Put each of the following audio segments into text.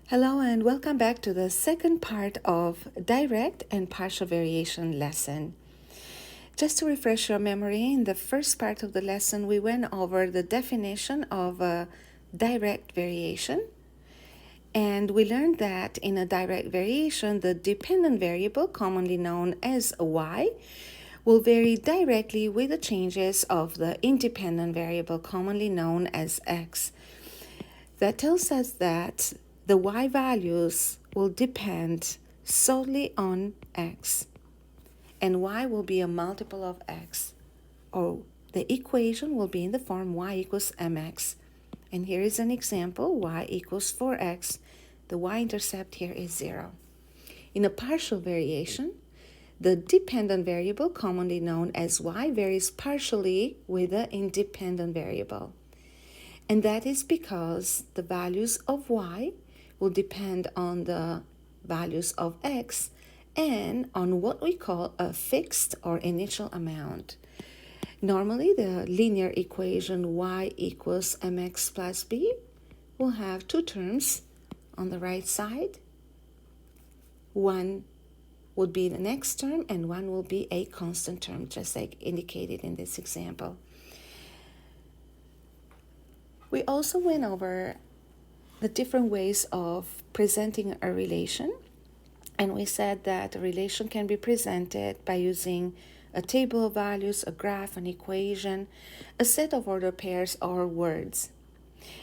Hello and welcome back to the second part of direct and partial variation lesson. Just to refresh your memory, in the first part of the lesson we went over the definition of a direct variation, and we learned that in a direct variation the dependent variable, commonly known as y, will vary directly with the changes of the independent variable, commonly known as x. That tells us that the y values will depend solely on x, and y will be a multiple of x, or the equation will be in the form y equals mx. And here is an example: y equals 4x. The y-intercept here is 0. In a partial variation, the dependent variable, commonly known as y, varies partially with the independent variable. And that is because the values of y will depend on the values of x and on what we call a fixed or initial amount. Normally, the linear equation y equals mx plus b will have two terms on the right side. One would be the next term and one will be a constant term, just like indicated in this example. We also went over the different ways of presenting a relation, and we said that a relation can be presented by using a table of values, a graph, an equation, a set of order pairs, or words.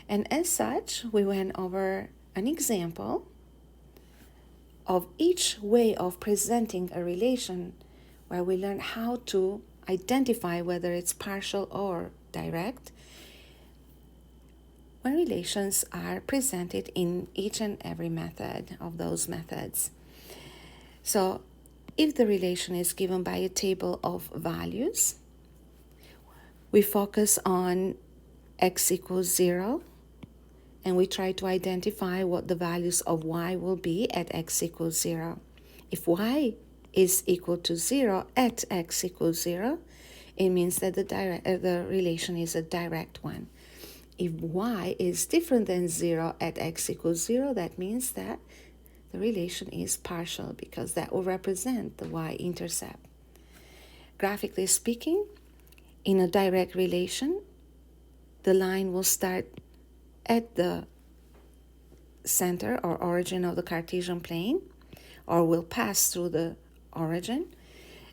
And as such, we went over an example of each way of presenting a relation, where we learned how to identify whether it's partial or direct when relations are presented in each and every method of those methods. So if the relation is given by a table of values, we focus on x equals 0, and we try to identify what the values of y will be at x equals 0. If y is equal to 0 at x equals 0, it means that the relation is a direct one. If y is different than 0 at x equals 0, that means that the relation is partial, because that will represent the y-intercept. Graphically speaking, in a direct relation, the line will start at the center or origin of the Cartesian plane, or will pass through the origin,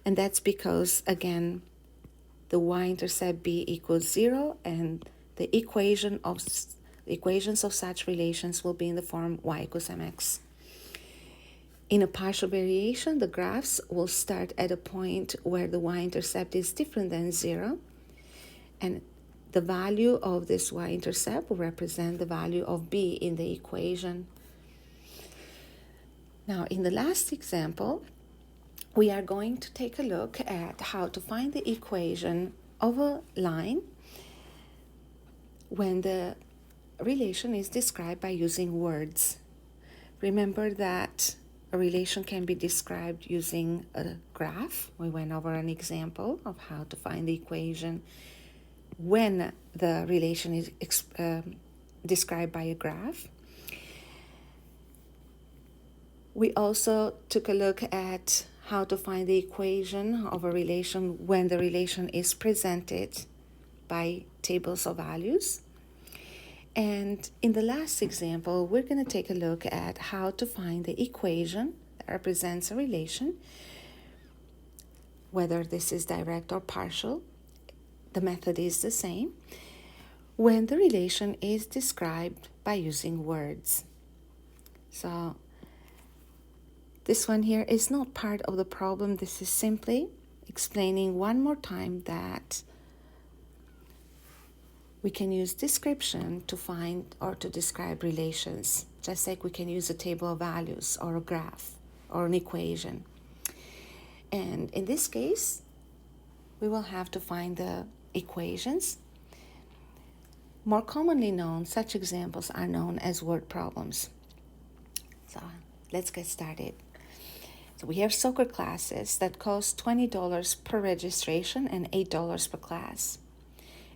and that's because, again, the y-intercept b equals 0, and the equations of such relations will be in the form y equals mx. In a partial variation, the graphs will start at a point where the y-intercept is different than 0, and the value of this y-intercept will represent the value of b in the equation. Now, in the last example, we are going to take a look at how to find the equation of a line when the relation is described by using words. Remember that a relation can be described using a graph. We went over an example of how to find the equation when the relation is described by a graph. We also took a look at how to find the equation of a relation when the relation is presented by tables of values. And in the last example, we're going to take a look at how to find the equation that represents a relation, whether this is direct or partial. The method is the same when the relation is described by using words. So this one here is not part of the problem. This is simply explaining one more time that we can use description to find or to describe relations, just like we can use a table of values or a graph or an equation. And in this case, we will have to find the equations. More commonly known, such examples are known as word problems. So let's get started. So we have soccer classes that cost $20 per registration and $8 per class.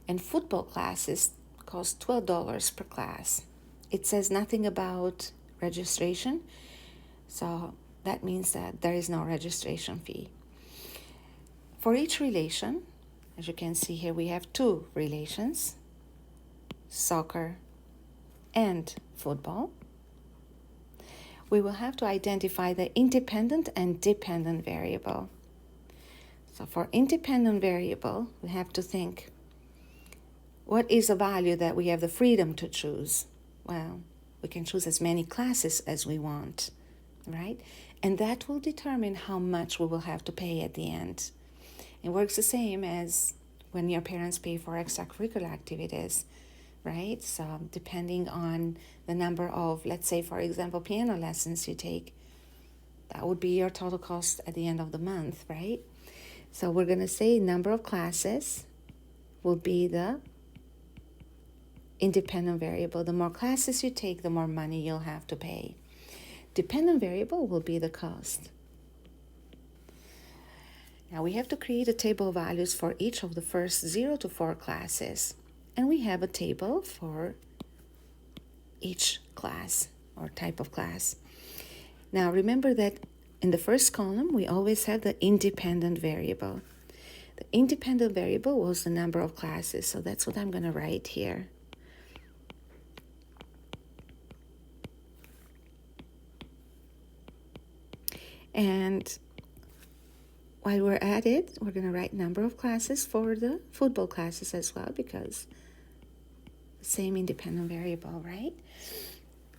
And football classes cost $12 per class. It says nothing about registration. So that means that there is no registration fee. For each relation, as you can see here, we have two relations, soccer and football. We will have to identify the independent and dependent variable. So for independent variable, we have to think, what is a value that we have the freedom to choose? Well, we can choose as many classes as we want, right? And that will determine how much we will have to pay at the end. It works the same as when your parents pay for extracurricular activities, right? So depending on the number of, let's say, for example, piano lessons you take, that would be your total cost at the end of the month, right? So we're going to say number of classes will be the independent variable. The more classes you take, the more money you'll have to pay. Dependent variable will be the cost. Now we have to create a table of values for each of the first 0 to 4 classes. And we have a table for each class or type of class. Now remember that in the first column, we always have the independent variable. The independent variable was the number of classes, so that's what I'm going to write here. And while we're at it, we're going to write number of classes for the football classes as well, because same independent variable, right?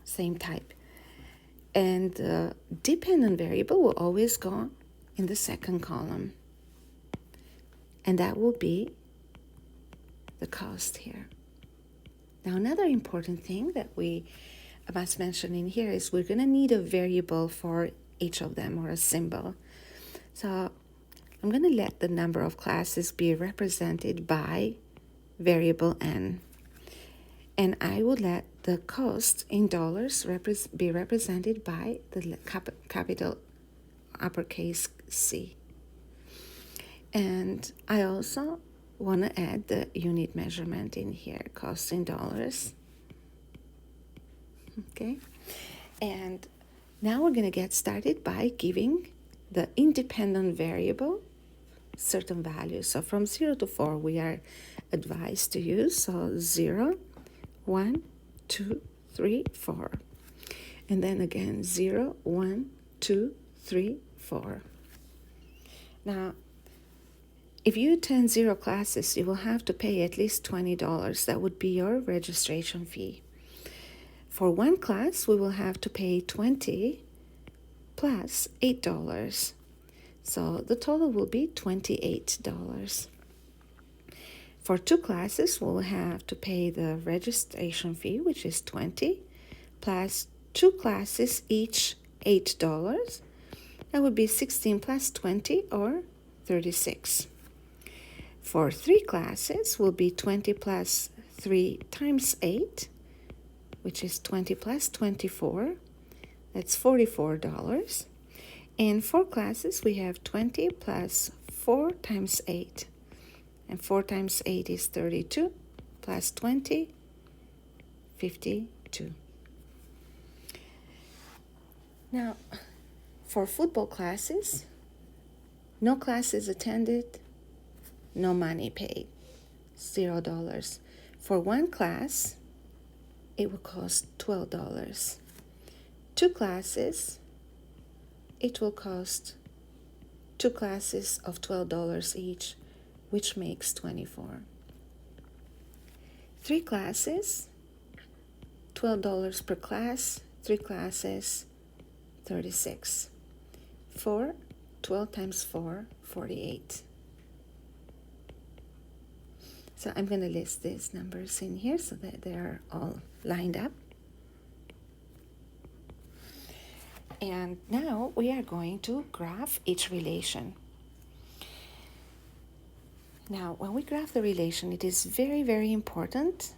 Same type. And the dependent variable will always go in the second column. And that will be the cost here. Now, another important thing that we must mention in here is we're going to need a variable for each of them, or a symbol. So I'm going to let the number of classes be represented by variable n. And I will let the cost in dollars be represented by the capital uppercase C. And I also want to add the unit measurement in here, cost in dollars. Okay. And now we're going to get started by giving the independent variable certain values. So from 0 to 4, we are advised to use. So 0, 1, 2, 3, 4. And then again, 0, 1, 2, 3, 4. Now, if you attend 0 classes, you will have to pay at least $20. That would be your registration fee. For 1 class, we will have to pay $20 plus $8. So the total will be $28. For 2 classes, we'll have to pay the registration fee, which is $20, plus 2 classes, each $8. That would be 16 plus 20, or 36. For 3 classes, will be 20 plus 3 times 8, which is 20 plus 24. That's $44. And 4 classes, we have 20 plus 4 times 8. And 4 times 8 is 32, plus 20, 52. Now, for football classes, no classes attended, no money paid, $0. For 1 class, it will cost $12. 2 classes, it will cost 2 classes of $12 each, which makes $24. 3 classes, $12 per class, 3 classes, $36. 4, 12 times 4, 48. So I'm going to list these numbers in here so that they are all lined up. And now we are going to graph each relation. Now, when we graph the relation, it is very, very important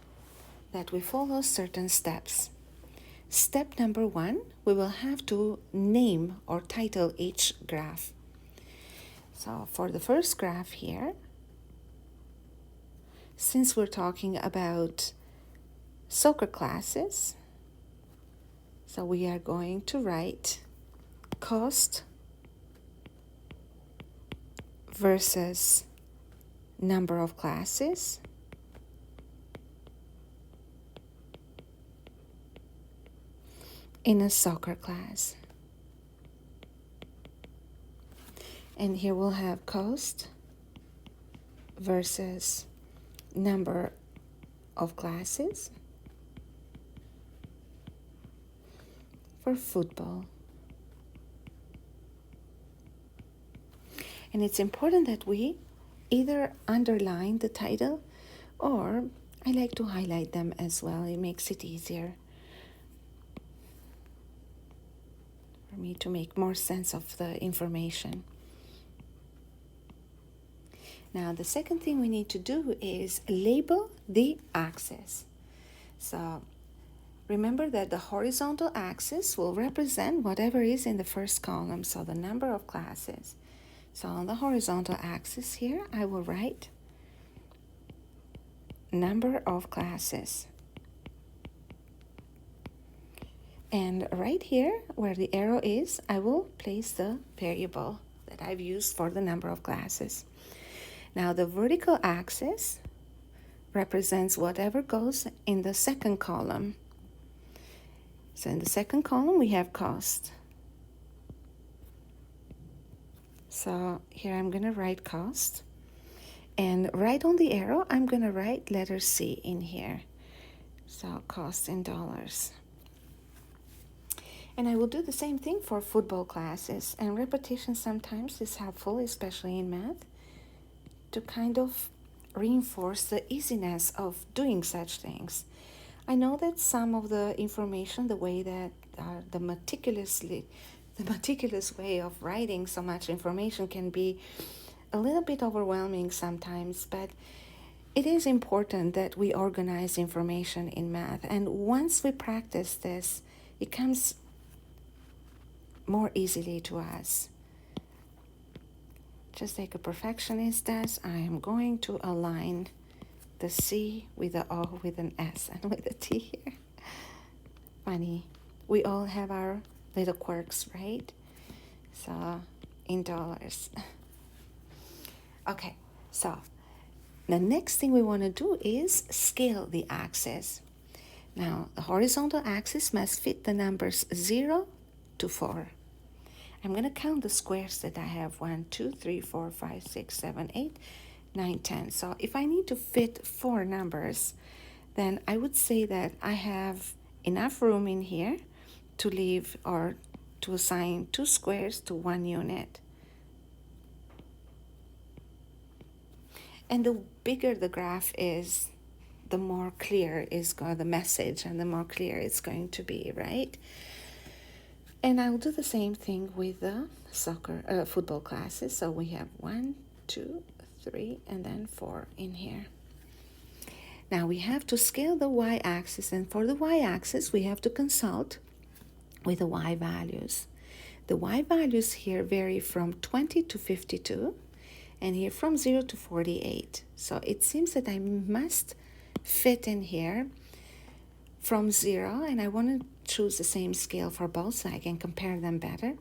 that we follow certain steps. Step number 1, we will have to name or title each graph. So for the first graph here, since we're talking about soccer classes, So we are going to write cost versus number of classes in a soccer class. And here we'll have cost versus number of classes for football. And it's important that we either underline the title, or I like to highlight them as well. It makes it easier for me to make more sense of the information. Now, the second thing we need to do is label the axis. So remember that the horizontal axis will represent whatever is in the first column, so the number of classes. So on the horizontal axis here, I will write number of classes. And right here, where the arrow is, I will place the variable that I've used for the number of classes. Now the vertical axis represents whatever goes in the second column. So in the second column, we have cost. So here I'm going to write cost. And right on the arrow, I'm going to write letter C in here. So cost in dollars. And I will do the same thing for football classes. And repetition sometimes is helpful, especially in math, to kind of reinforce the easiness of doing such things. I know that some of the information, the way that the meticulous way of writing so much information can be a little bit overwhelming sometimes, but it is important that we organize information in math. And once we practice this, it comes more easily to us. Just like a perfectionist does, I am going to align the C with the O with an S and with a T here. Funny. We all have our little quirks, right? So, in dollars. Okay, so the next thing we want to do is scale the axis. Now, the horizontal axis must fit the numbers 0 to 4. I'm going to count the squares that I have. 1, 2, 3, 4, 5, 6, 7, 8, 9, 10. So if I need to fit 4 numbers, then I would say that I have enough room in here to leave or to assign 2 squares to 1 unit. And the bigger the graph is, the more clear is the message, and the more clear it's going to be, right? And I'll do the same thing with the football classes. So we have 1, 2, 3, and then 4 in here. Now we have to scale the y-axis, and for the y-axis we have to consult with the y values. The y values here vary from 20 to 52, and here from 0 to 48. So it seems that I must fit in here from 0, and I want to choose the same scale for both so I can compare them better.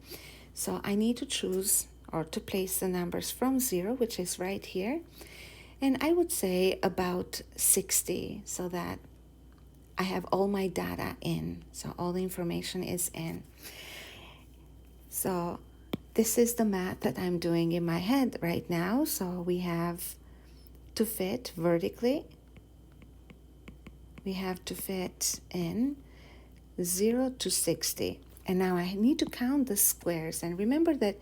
So I need to choose or to place the numbers from 0, which is right here, and I would say about 60, so that I have all my data in, so all the information is in. So this is the math that I'm doing in my head right now. So we have to fit vertically, we have to fit in 0 to 60. And now I need to count the squares. And remember that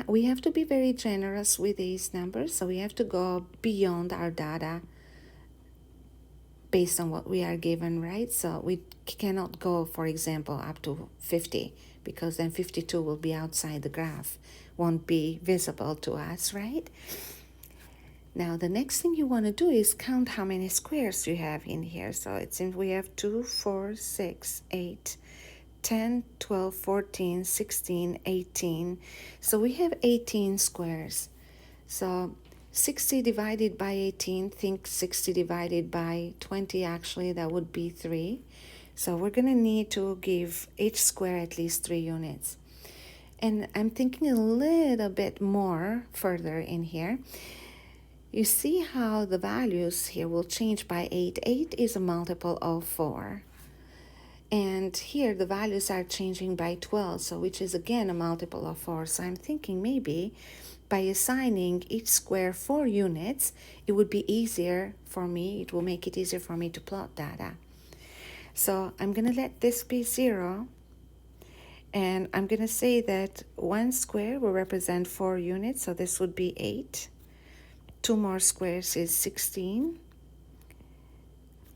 we have to be very generous with these numbers. So we have to go beyond our data based on what we are given, right? So we cannot go, for example, up to 50, because then 52 will be outside the graph, won't be visible to us, right? Now, the next thing you want to do is count how many squares you have in here. So it seems we have 2, 4, 6, 8, 10, 12, 14, 16, 18. So we have 18 squares. So 60 divided by 18, think 60 divided by 20, actually, that would be 3. So we're going to need to give each square at least 3 units. And I'm thinking a little bit more further in here. You see how the values here will change by 8. 8 is a multiple of 4. And here the values are changing by 12, so which is again a multiple of 4. So I'm thinking maybe by assigning each square 4 units, it would be easier for me, it will make it easier for me to plot data. So I'm going to let this be 0, and I'm going to say that 1 square will represent 4 units, so this would be 8. 2 more squares is 16.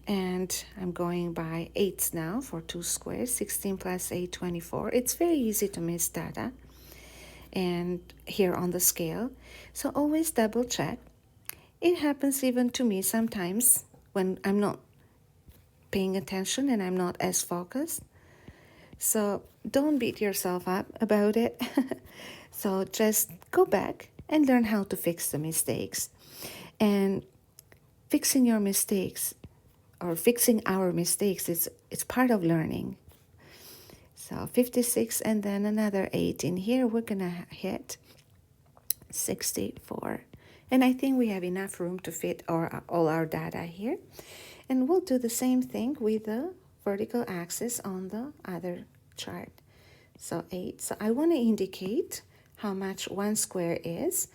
And I'm going by 8s now for 2 squares. 16 plus 8, 24. It's very easy to miss data. And here on the scale. So always double check. It happens even to me sometimes when I'm not paying attention and I'm not as focused. So don't beat yourself up about it. So just go back and learn how to fix the mistakes. And fixing your mistakes or fixing our mistakes, it's part of learning. So 56 and then another 8 in here, we're gonna hit 64. And I think we have enough room to fit all our data here. And we'll do the same thing with the vertical axis on the other chart. So 8. So I want to indicate how much 1 square is.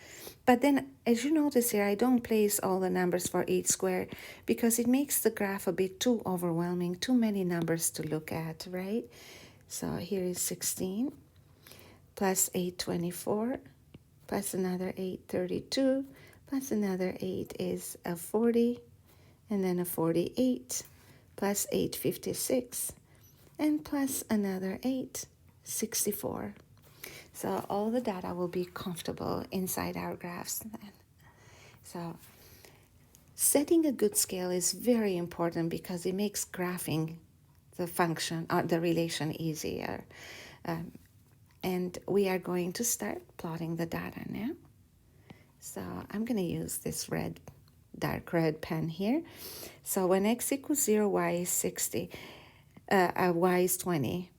But then, as you notice here, I don't place all the numbers for each square because it makes the graph a bit too overwhelming, too many numbers to look at, right? So here is 16 plus 8, 24, plus another 8, 32, plus another 8 is a 40, and then a 48, plus 8, 56, and plus another 8, 64. So all the data will be comfortable inside our graphs then. So setting a good scale is very important because it makes graphing the function or the relation easier. And we are going to start plotting the data now. So I'm going to use this dark red pen here. So when x equals 0, y is 60, y is 20.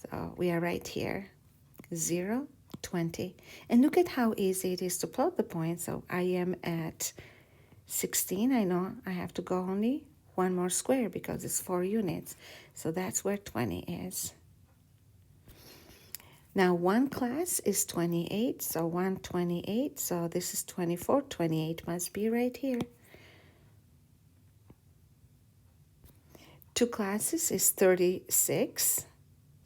So we are right here. 0, 20. And look at how easy it is to plot the points. So I am at 16. I know I have to go only 1 more square because it's 4 units. So that's where 20 is. Now 1 class is 28. So 128. So this is 24. 28 must be right here. 2 classes is 36.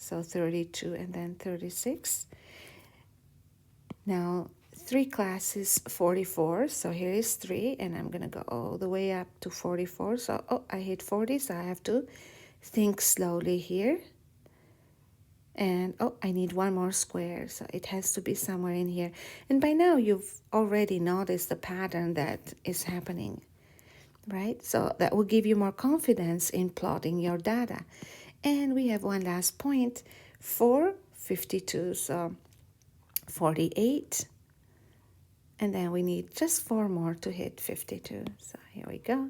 So 32 and then 36. Now 3 classes 44. So here is 3 and I'm going to go all the way up to 44. So I hit 40, so I have to think slowly here. And I need 1 more square, so it has to be somewhere in here. And by now you've already noticed the pattern that is happening, right? So that will give you more confidence in plotting your data. And we have one last point for 52, so 48. And then we need just 4 more to hit 52. So here we go.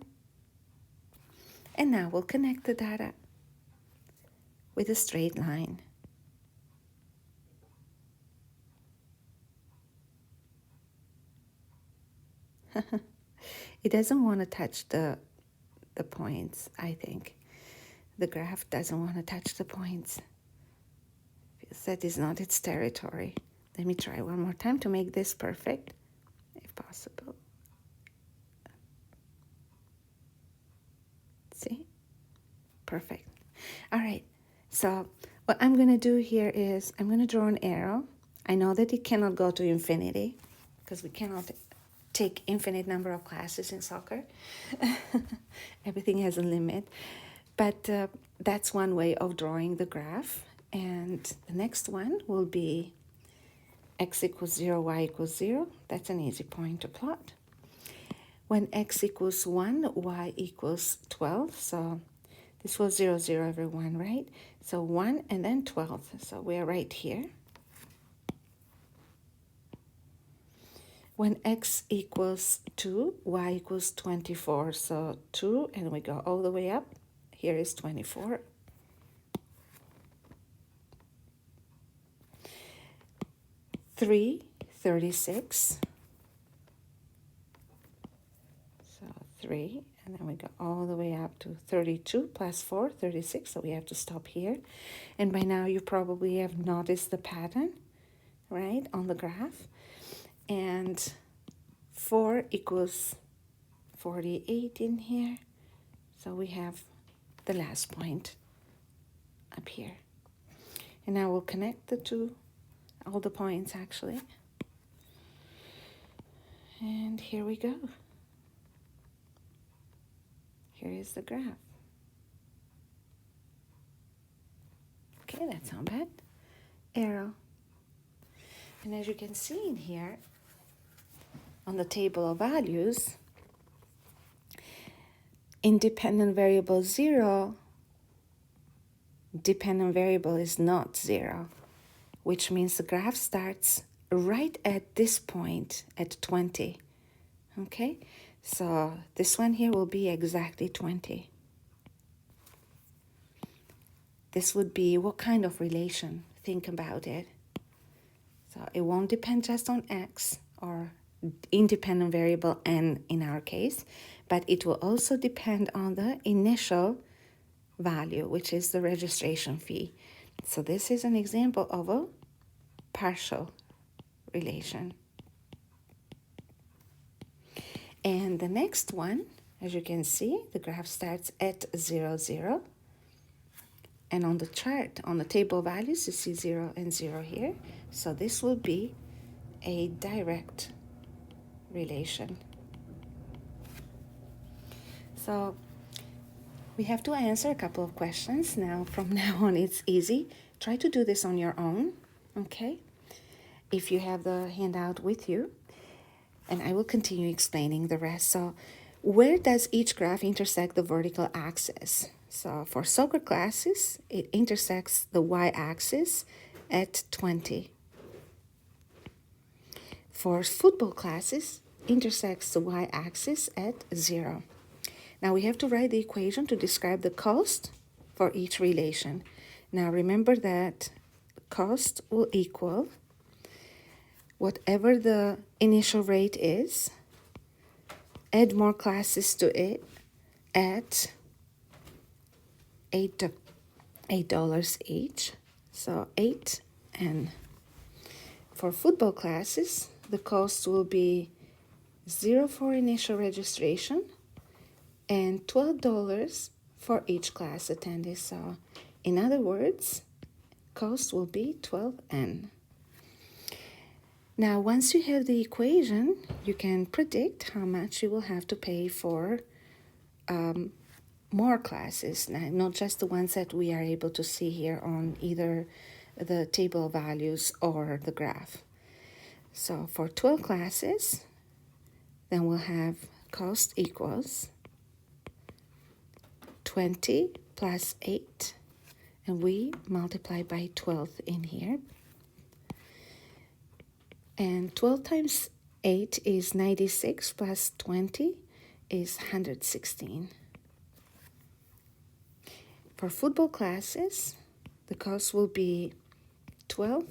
And now we'll connect the data with a straight line. It doesn't want to touch the points, I think. The graph doesn't want to touch the points. Because that is not its territory. Let me try one more time to make this perfect, if possible. See? Perfect. All right. So what I'm going to do here is I'm going to draw an arrow. I know that it cannot go to infinity because we cannot take infinite number of classes in soccer. Everything has a limit. But that's one way of drawing the graph. And the next one will be x equals 0, y equals 0. That's an easy point to plot. When x equals 1, y equals 12. So this was 0, 0, everyone, right? So 1 and then 12. So we are right here. When x equals 2, y equals 24. So 2, and we go all the way up. Here is 24. 336. So 3, and then we go all the way up to 32 plus 4, 36. So we have to stop here. And by now you probably have noticed the pattern, right, on the graph. And 4 equals 48 in here. So we have the last point up here. And now we'll connect the two, all the points actually. And here we go. Here is the graph. Okay, that's not bad. Arrow. And as you can see in here, on the table of values, independent variable 0, dependent variable is not 0, which means the graph starts right at this point at 20. Okay, so this one here will be exactly 20. This would be what kind of relation? Think about it. So it won't depend just on x or independent variable n in our case, but it will also depend on the initial value, which is the registration fee. So this is an example of a partial relation. And the next one, as you can see, the graph starts at 0, 0. And on the chart, on the table values, you see 0 and 0 here. So this will be a direct relation. So we have to answer a couple of questions. Now, from now on, it's easy. Try to do this on your own, okay? If you have the handout with you. And I will continue explaining the rest. So where does each graph intersect the vertical axis? So for soccer classes, it intersects the y-axis at 20. For football classes, intersects the y-axis at 0. Now we have to write the equation to describe the cost for each relation. Now remember that cost will equal whatever the initial rate is, add more classes to it at $8 each. So 8N. For football classes, the cost will be 0 for initial registration and $12 for each class attended. So in other words, cost will be 12N. Now, once you have the equation, you can predict how much you will have to pay for more classes, not just the ones that we are able to see here on either the table of values or the graph. So for 12 classes, then we'll have cost equals 20 plus 8, and we multiply by 12 in here. And 12 times 8 is 96 plus 20 is 116. For football classes, the cost will be 12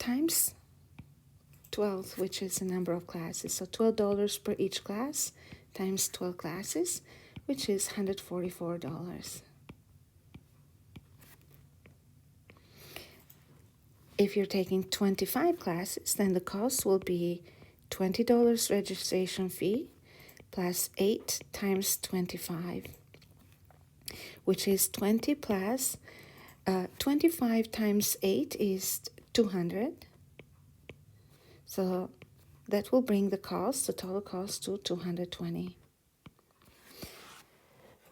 times 12, which is the number of classes. So $12 per each class times 12 classes, which is $144. If you're taking 25 classes, then the cost will be $20 registration fee plus 8 times 25, which is 20 plus 25 times 8 is 200. So that will bring the total cost to 220.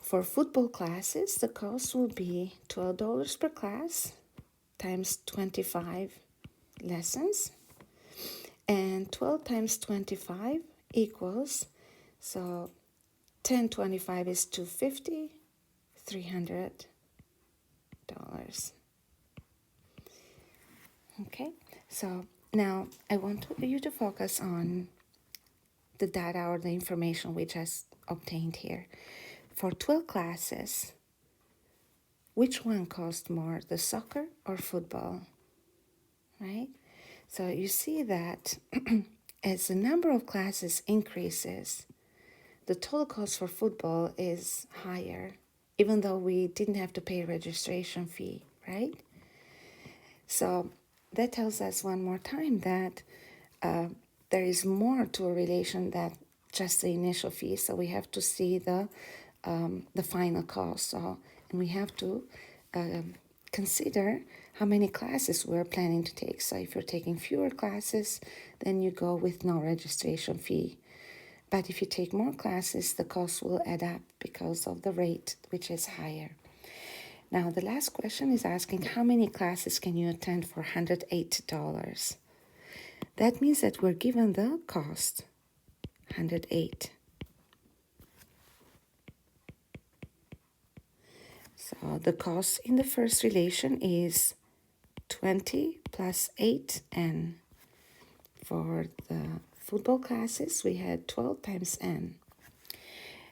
For football classes, the cost will be $12 per class times 25 lessons, and 12 times 25 equals, so 1025 is $250, $300. Okay, so now I want you to focus on the data or the information we just obtained here. For 12 classes, which one cost more, the soccer or football? right? So you see that as the number of classes increases, the total cost for football is higher, even though we didn't have to pay a registration fee, right? So that tells us one more time that there is more to a relation than just the initial fee. So we have to see the final cost. So, and we have to consider how many classes we're planning to take. So if you're taking fewer classes, then you go with no registration fee. But if you take more classes, the cost will add up because of the rate, which is higher. Now, the last question is asking how many classes can you attend for $108? That means that we're given the cost, 108. So the cost in the first relation is 20 plus 8n. For the football classes, we had 12 times n.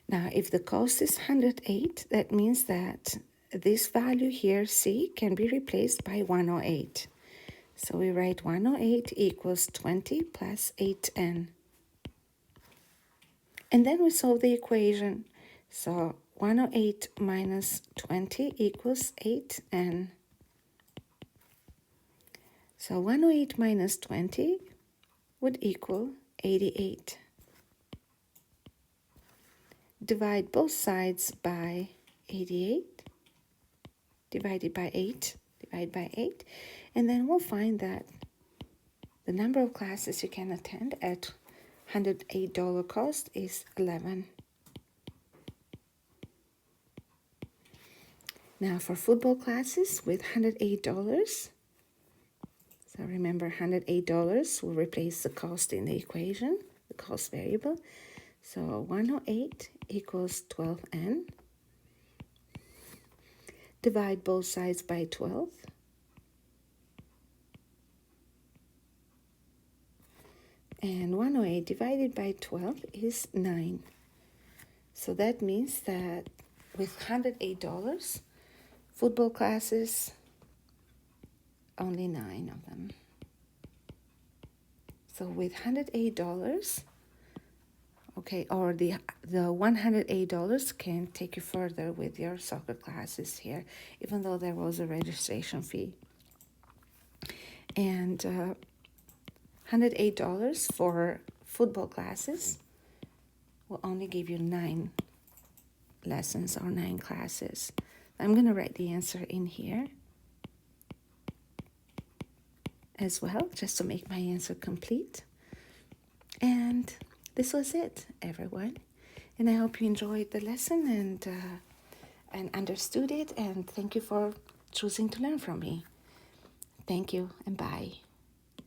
Now, if the cost is 108, that means that this value here, C, can be replaced by 108. So we write 108 equals 20 plus 8n. And then we solve the equation. So 108 minus 20 equals 8n. So 108 minus 20 would equal 88. Divide both sides by 88. Divided by 8. Divide by 8. And then we'll find that the number of classes you can attend at $108 cost is 11. Now for football classes with $108, so remember $108 will replace the cost in the equation, the cost variable. So 108 equals 12n. Divide both sides by 12. And 108 divided by 12 is 9. So that means that with $108, football classes, only 9 of them. So with $108, okay, or the $108 can take you further with your soccer classes here, even though there was a registration fee. And $108 for football classes will only give you 9 lessons or 9 classes. I'm going to write the answer in here as well, just to make my answer complete. And this was it, everyone. And I hope you enjoyed the lesson and understood it. And thank you for choosing to learn from me. Thank you and bye.